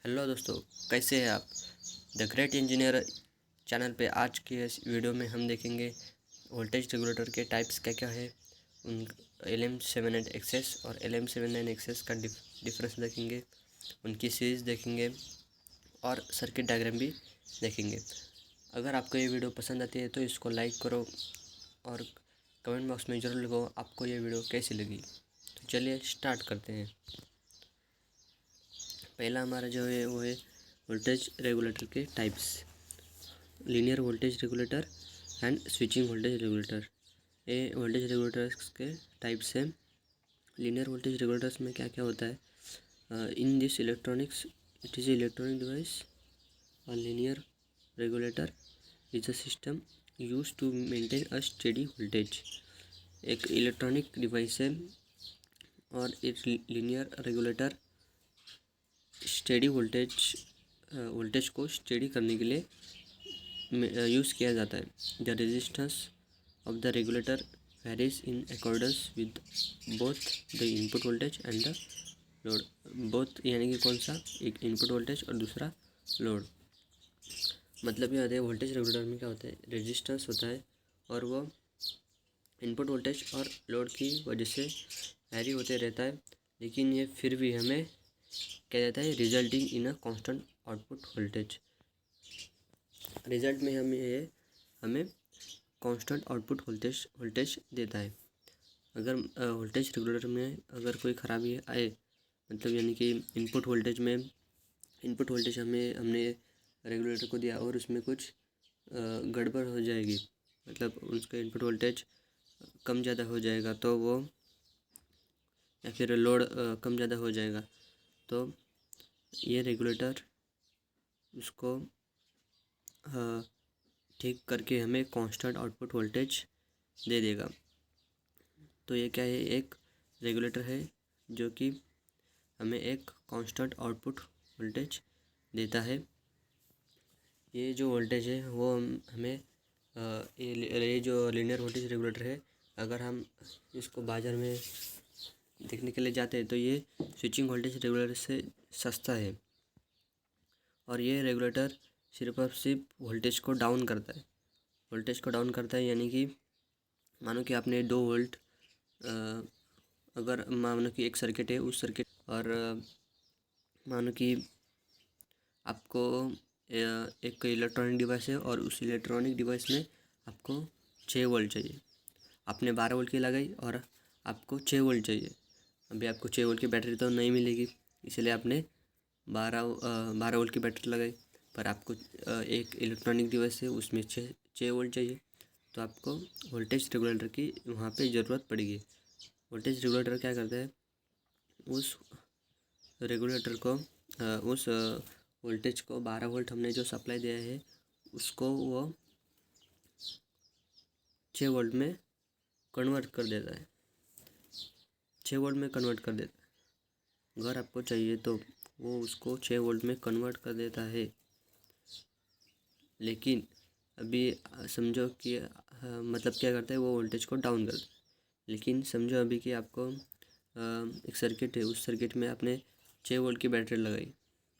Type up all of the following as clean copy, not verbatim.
Hello दोस्तों, कैसे हैं आप। द ग्रेट इंजीनियर चैनल पे आज के इस वीडियो में हम देखेंगे वोल्टेज रेगुलेटर के टाइप्स क्या क्या है, उन LM78 एक्सेस और LM79 एक्सेस का डिफरेंस देखेंगे, उनकी सीरीज़ देखेंगे और सर्किट डायग्राम भी देखेंगे। अगर आपको ये वीडियो पसंद आती है तो इसको लाइक करो और कमेंट बॉक्स में ज़रूर लिखो आपको ये वीडियो कैसी लगी। तो चलिए स्टार्ट करते हैं। पहला हमारा जो है वो है वोल्टेज रेगुलेटर के types, linear voltage regulator and switching voltage regulator. ये वोल्टेज रेगुलेटर्स के टाइप्स हैं। लीनियर वोल्टेज रेगुलेटर्स में क्या क्या होता है, in this electronics it is electronic device. A linear regulator is a system use to maintain a steady voltage. एक electronic device है और एक लीनियर रेगुलेटर स्टेडी वोल्टेज को स्टेडी करने के लिए यूज़ किया जाता है। The resistance of the regulator varies in accordance with both the input voltage and the load. Both यानी कि कौन सा, एक इनपुट वोल्टेज और दूसरा लोड। मतलब ये होता है वोल्टेज रेगुलेटर में क्या होता है, रेजिस्टेंस होता है और वो इनपुट वोल्टेज और लोड की वजह से वेरी होते रहता है, लेकिन ये फिर भी हमें क्या जाता है, resulting in a constant output voltage. Result में हमें कांस्टेंट आउटपुट वोल्टेज देता है। अगर वोल्टेज रेगुलेटर में अगर कोई ख़राबी आए, मतलब यानी कि इनपुट वोल्टेज हमने रेगुलेटर को दिया और उसमें कुछ गड़बड़ हो जाएगी, मतलब उसका इनपुट वोल्टेज कम ज़्यादा हो जाएगा तो वो, या फिर लोड कम ज़्यादा हो जाएगा तो ये रेगुलेटर उसको ठीक करके हमें कांस्टेंट आउटपुट वोल्टेज दे देगा। तो ये क्या है, एक रेगुलेटर है जो कि हमें एक कांस्टेंट आउटपुट वोल्टेज देता है। ये जो वोल्टेज है वो हमें ये जो लीनियर वोल्टेज रेगुलेटर है, अगर हम इसको बाज़ार में देखने के लिए जाते हैं तो ये स्विचिंग वोल्टेज रेगुलेटर से सस्ता है और ये रेगुलेटर सिर्फ और सिर्फ वोल्टेज को डाउन करता है। यानी कि मानो कि आपने 2 वोल्ट, अगर मानो कि एक सर्किट है, उस सर्किट और मानो कि आपको एक इलेक्ट्रॉनिक डिवाइस है और उस इलेक्ट्रॉनिक डिवाइस में आपको 6 वोल्ट चाहिए। आपने 12 वोल्ट की लगाई और आपको 6 वोल्ट चाहिए। अभी आपको 6 वोल्ट की बैटरी तो नहीं मिलेगी, इसलिए आपने 12 वोल्ट की बैटरी लगाई, पर आपको एक इलेक्ट्रॉनिक डिवाइस है उसमें 6 वोल्ट चाहिए, तो आपको वोल्टेज रेगुलेटर की वहाँ पे ज़रूरत पड़ेगी। वोल्टेज रेगुलेटर क्या करता है, उस रेगुलेटर को उस वोल्टेज को 12 वोल्ट हमने जो सप्लाई दिया है उसको वो 6 वोल्ट में कन्वर्ट कर देता है। 6 वोल्ट में कन्वर्ट कर देता है। अगर आपको चाहिए तो वो उसको 6 वोल्ट में कन्वर्ट कर देता है। लेकिन अभी समझो कि मतलब क्या करता है, वो वोल्टेज को डाउन करता है। लेकिन समझो अभी कि आपको एक सर्किट है, उस सर्किट में आपने 6 वोल्ट की बैटरी लगाई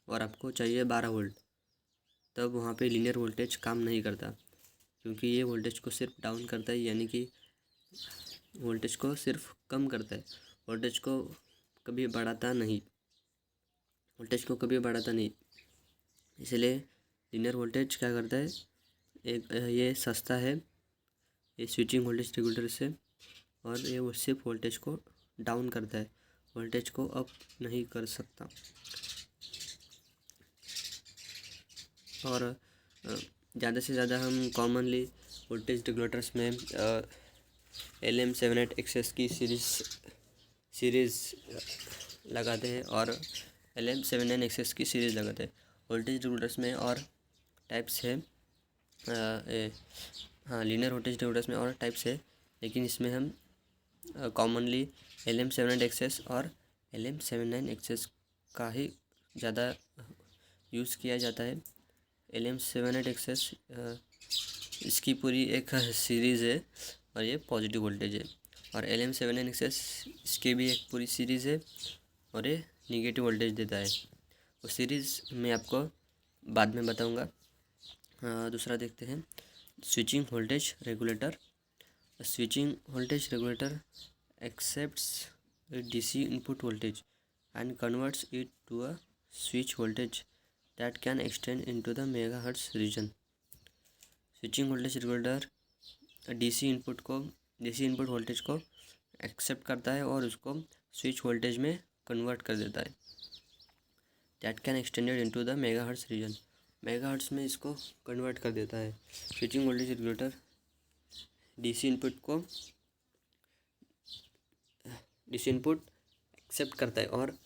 और आपको चाहिए 12 वोल्ट, तब वहाँ पे लीनियर वोल्टेज काम नहीं करता, क्योंकि ये वोल्टेज को सिर्फ डाउन करता है, यानी कि वोल्टेज को सिर्फ कम करता है, वोल्टेज को कभी बढ़ाता नहीं। इसलिए लीनियर वोल्टेज क्या करता है, एक ये सस्ता है ये स्विचिंग वोल्टेज रेगुलेटर से, और ये वो सिर्फ वोल्टेज को डाउन करता है, वोल्टेज को अप नहीं कर सकता। और ज़्यादा से ज़्यादा हम कॉमनली वोल्टेज रेगुलेटर्स में LM78 एक्सेस की सीरीज़ लगाते हैं और LM79 एक्सेस की सीरीज़ लगाते हैं। वोल्टेज रेगुलेटर्स में और टाइप्स है, हाँ लीनियर वोल्टेज रेगुलेटर्स में और टाइप्स है, लेकिन इसमें हम कॉमनली LM78 एक्सेस और LM79 एक्सेस का ही ज़्यादा यूज़ किया जाता है। LM78 एक्सेस इसकी पूरी एक सीरीज़ है और ये पॉजिटिव वोल्टेज है, और LM79 एक्सेस इसकी भी एक पूरी सीरीज़ है और ये निगेटिव वोल्टेज देता है। वो सीरीज़ मैं आपको बाद में बताऊंगा। दूसरा देखते हैं, switching voltage regulator. Switching voltage regulator accepts a DC input voltage and converts it to a switch voltage that can extend into the megahertz region. Switching voltage regulator DC input voltage को accept करता है और उसको switch voltage में convert कर देता है। That can extended into the megahertz region, megahertz में इसको कन्वर्ट कर देता है। Switching voltage regulator DC input accept करता है और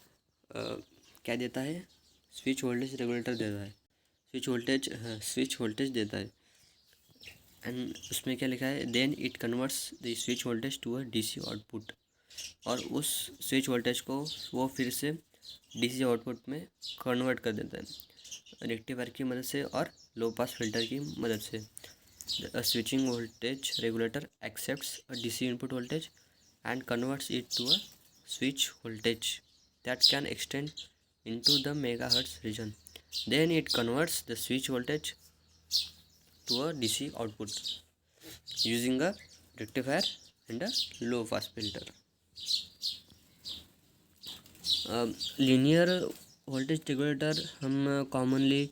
क्या देता है, स्विच वोल्टेज रेगुलेटर देता है, स्विच वोल्टेज देता है। एंड उसमें क्या लिखा है, then it converts the switch voltage to a DC output, और उस स्विच वोल्टेज को वो फिर से डीसी आउटपुट में कन्वर्ट कर देता है रेक्टिफायर की मदद से और लो पास फिल्टर की मदद से। Switching voltage regulator accepts a DC input voltage and converts it to a switch voltage that can extend into the megahertz region. Then it converts the switch voltage to a DC output using a rectifier and a low pass filter. Linear voltage regulator हम commonly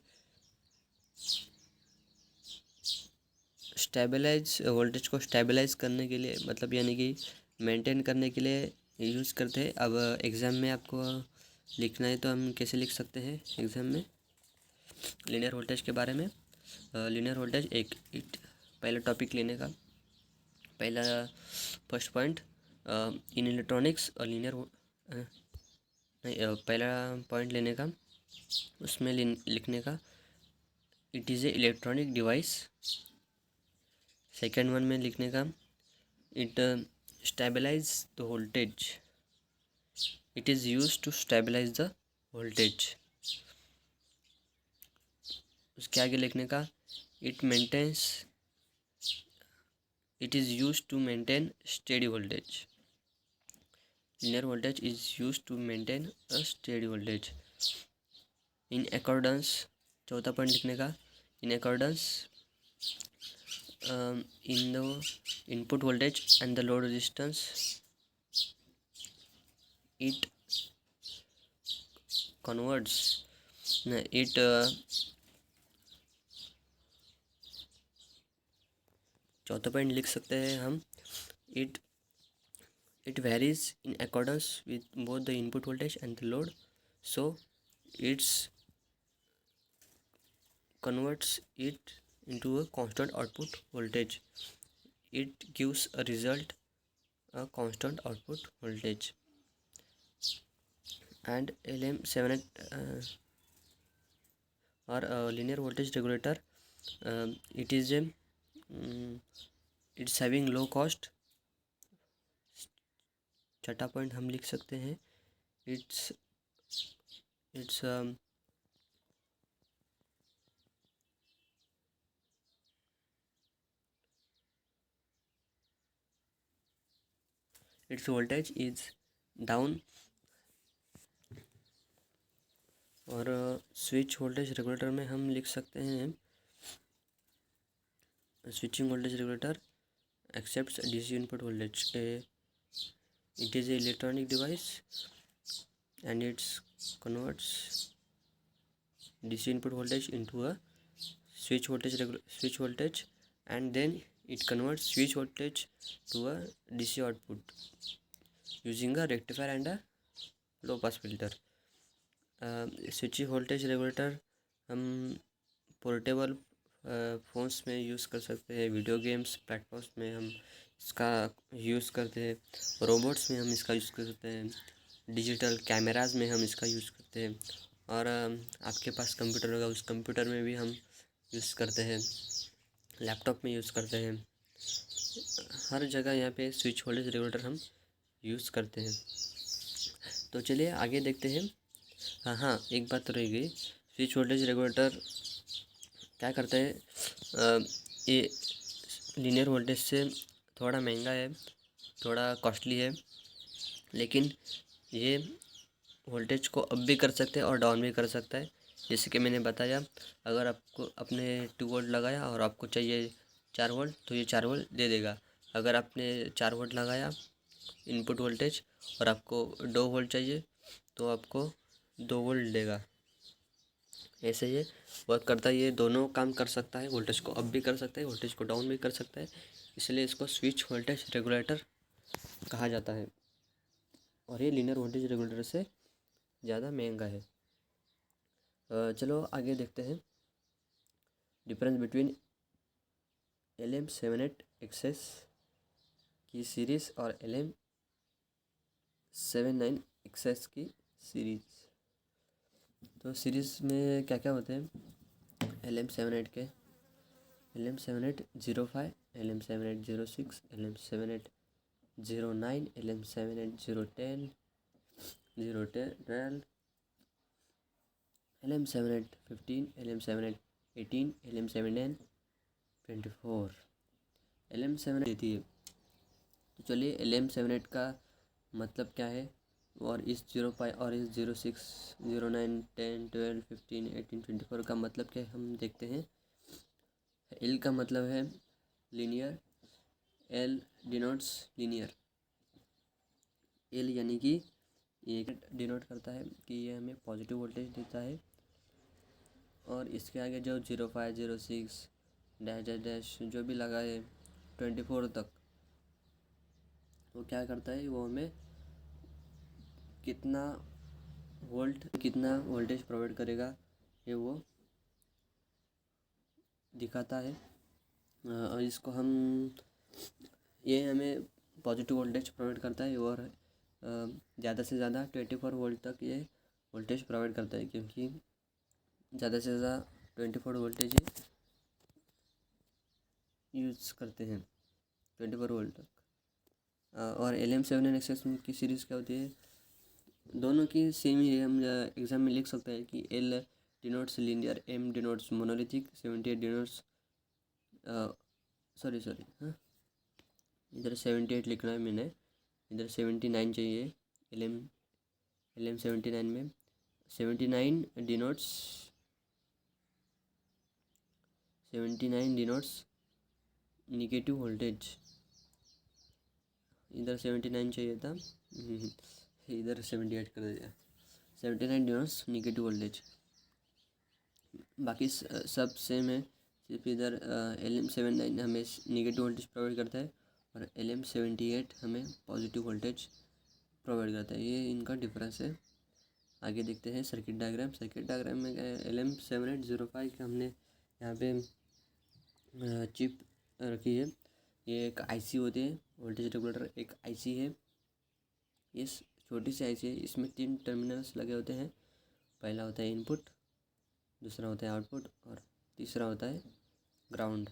stabilise voltage को stabilise करने के लिए, मतलब यानी कि maintain करने के लिए यूज़ करते हैं। अब एग्ज़ाम में आपको लिखना है तो हम कैसे लिख सकते हैं एग्ज़ाम में लीनियर वोल्टेज के बारे में। लीनियर वोल्टेज पहला टॉपिक लेने का, पहला फर्स्ट पॉइंट इन इलेक्ट्रॉनिक्स और पहला पॉइंट लेने का, उसमें लिखने का it is a electronic device. Second one में लिखने का it stabilize the voltage, it is used to stabilize the voltage। उसके आगे लिखने का it is used to maintain steady voltage, linear voltage is used to maintain a steady voltage in accordance। चौथा point लिखने का in accordance in the input voltage and the load resistance, it converts चौथा point लिख सकते हैं हम it varies in accordance with both the input voltage and the load, so it's converts it into a constant output voltage, it gives a result a constant output voltage। and LM78 or linear voltage regulator, it is a it's having low cost। छठा point हम लिख सकते हैं it's its voltage is down। और switch voltage regulator में हम लिख सकते हैं switching voltage regulator accepts DC input voltage, it is an electronic device and it converts DC input voltage into a switch voltage and then it converts switch voltage to a DC output using a rectifier and a low pass filter। Switching voltage regulator हम portable phones में use कर सकते हैं, video games platforms में हम इसका use करते हैं, रोबोट्स में हम इसका यूज़ कर सकते हैं, डिजिटल कैमराज में हम इसका यूज़ करते हैं, और आपके पास कंप्यूटर होगा उस कंप्यूटर में भी हम यूज़ करते हैं, लैपटॉप में यूज़ करते हैं, हर जगह यहाँ पे स्विच वोल्टेज रेगुलेटर हम यूज़ करते हैं। तो चलिए आगे देखते हैं। हाँ, एक बात तो रह गई, स्विच वोल्टेज रेगुलेटर क्या करता है, ये लीनियर वोल्टेज से थोड़ा महंगा है, थोड़ा कॉस्टली है, लेकिन ये वोल्टेज को अप भी कर सकते हैं और डाउन भी कर सकता है। जैसे कि मैंने बताया, अगर आपको अपने 2 वोल्ट लगाया और आपको चाहिए 4 वोल्ट, तो ये 4 वोल्ट दे देगा। अगर आपने 4 वोल्ट लगाया इनपुट वोल्टेज और आपको 2 वोल्ट चाहिए, तो आपको 2 वोल्ट देगा। ऐसे ये वर्क करता है। ये दोनों काम कर सकता है, वोल्टेज को अप भी कर सकता है, वोल्टेज को डाउन भी कर सकता है। इसलिए इसको स्विच वोल्टेज रेगुलेटर कहा जाता है और ये लीनियर वोल्टेज रेगुलेटर से ज़्यादा महंगा है। चलो आगे देखते हैं डिफरेंस बिटवीन LM78XS की सीरीज़ और LM79XS की सीरीज़। तो सीरीज़ में क्या क्या होते हैं LM78 के? LM7805, LM7806, LM7809, LM7810, 012, LM7815, LM7818, LM724, LM7 देती है। तो चलिए LM78 का मतलब क्या है और इस 05 और इस 06, 09, 10, 12, 15, 18, 24 का मतलब क्या है हम देखते हैं। L का मतलब है linear, L denotes linear. L यानी कि ये डिनोट करता है कि ये हमें पॉजिटिव वोल्टेज देता है। और इसके आगे जो 05, 06 डैश डैश डैश जो भी लगा है 24 तक, वो क्या करता है, वो हमें कितना वोल्टेज प्रोवाइड करेगा ये वो दिखाता है। और इसको हम ये हमें पॉजिटिव वोल्टेज प्रोवाइड करता है और ज़्यादा से ज़्यादा 24 वोल्ट तक ये वोल्टेज प्रोवाइड करता है, क्योंकि ज़्यादा से ज़्यादा 24 वोल्टेज यूज़ करते हैं 24 वोल्ट तक। और LM7XS की सीरीज़ क्या होती है, दोनों की सेम ही है। हम एग्ज़ाम में लिख सकते हैं कि L denotes linear, M denotes monolithic, 78 denotes sorry हाँ, इधर 78 लिखना है मैंने, इधर 79 चाहिए। LM79 में 79 डिनोट्स निगेटिव वोल्टेज। इधर 79 चाहिए था, इधर 78 कर दिया। 79 डिनोट्स निगेटिव वोल्टेज। बाकी सब सेम है, सिर्फ इधर LM79 हमें निगेटिव वोल्टेज प्रोवाइड करता है और LM78 हमें पॉजिटिव वोल्टेज प्रोवाइड करता है। ये इनका डिफरेंस है। आगे देखते हैं सर्किट डायग्राम। सर्किट डायग्राम में क्या है, LM7805 का हमने यहाँ पे चिप रखी है। ये एक आईसी होती है, वोल्टेज रेगुलेटर एक आईसी है। ये छोटी सी आईसी है, इसमें 3 टर्मिनल्स लगे होते हैं। पहला होता है इनपुट, दूसरा होता है आउटपुट और तीसरा होता है ग्राउंड।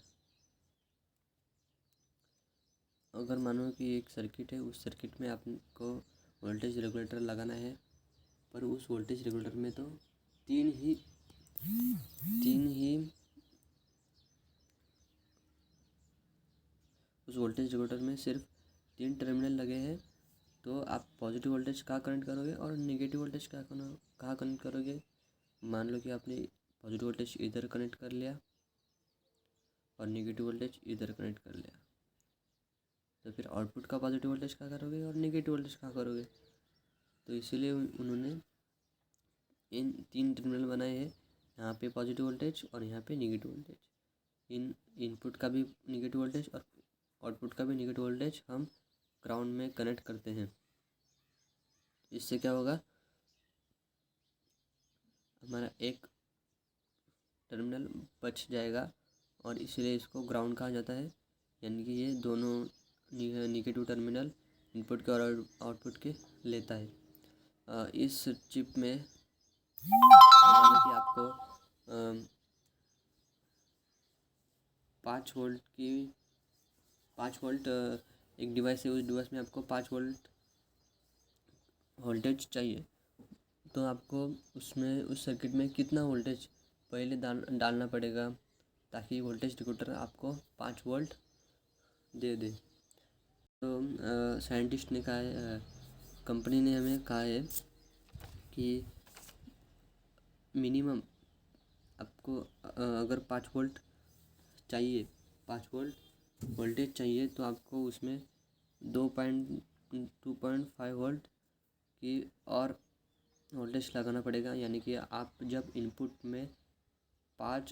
अगर मानो कि एक सर्किट है, उस सर्किट में आपको वोल्टेज रेगुलेटर लगाना है, पर उस वोल्टेज रेगुलेटर में तो तीन ही उस वोल्टेज रेगुलेटर में सिर्फ 3 टर्मिनल लगे हैं। तो आप पॉजिटिव वोल्टेज कहाँ कनेक्ट करोगे और नेगेटिव वोल्टेज कहाँ कनेक्ट करोगे। मान लो कि आपने पॉजिटिव वोल्टेज इधर कनेक्ट कर लिया और नेगेटिव वोल्टेज इधर कनेक्ट कर लिया, तो फिर आउटपुट का पॉजिटिव वोल्टेज कहाँ करोगे और नेगेटिव वोल्टेज कहाँ करोगे। तो इसीलिए उन्होंने इन 3 टर्मिनल बनाए हैं, यहाँ पे पॉजिटिव वोल्टेज और यहाँ पे नेगेटिव वोल्टेज। इनपुट का भी नेगेटिव वोल्टेज और आउटपुट का भी नेगेटिव वोल्टेज हम ग्राउंड में कनेक्ट करते हैं। इससे क्या होगा, हमारा एक टर्मिनल बच जाएगा और इसलिए इसको ग्राउंड कहा जाता है। यानी कि ये दोनों निगेटिव टर्मिनल इनपुट के और आउटपुट के लेता है। इस चिप में मानो कि आपको 5 वोल्ट एक डिवाइस है, उस डिवाइस में आपको 5 वोल्ट वोल्टेज चाहिए। तो आपको उसमें उस सर्किट में कितना वोल्टेज पहले डालना पड़ेगा ताकि वोल्टेज रेगुलेटर आपको 5 वोल्ट दे दे। तो साइंटिस्ट ने कहा है, कंपनी ने हमें कहा है कि मिनिमम आपको अगर 5 वोल्ट चाहिए, 5 वोल्ट वोल्टेज चाहिए, तो आपको उसमें 2.5 वोल्ट की और वोल्टेज लगाना पड़ेगा। यानी कि आप जब इनपुट में 5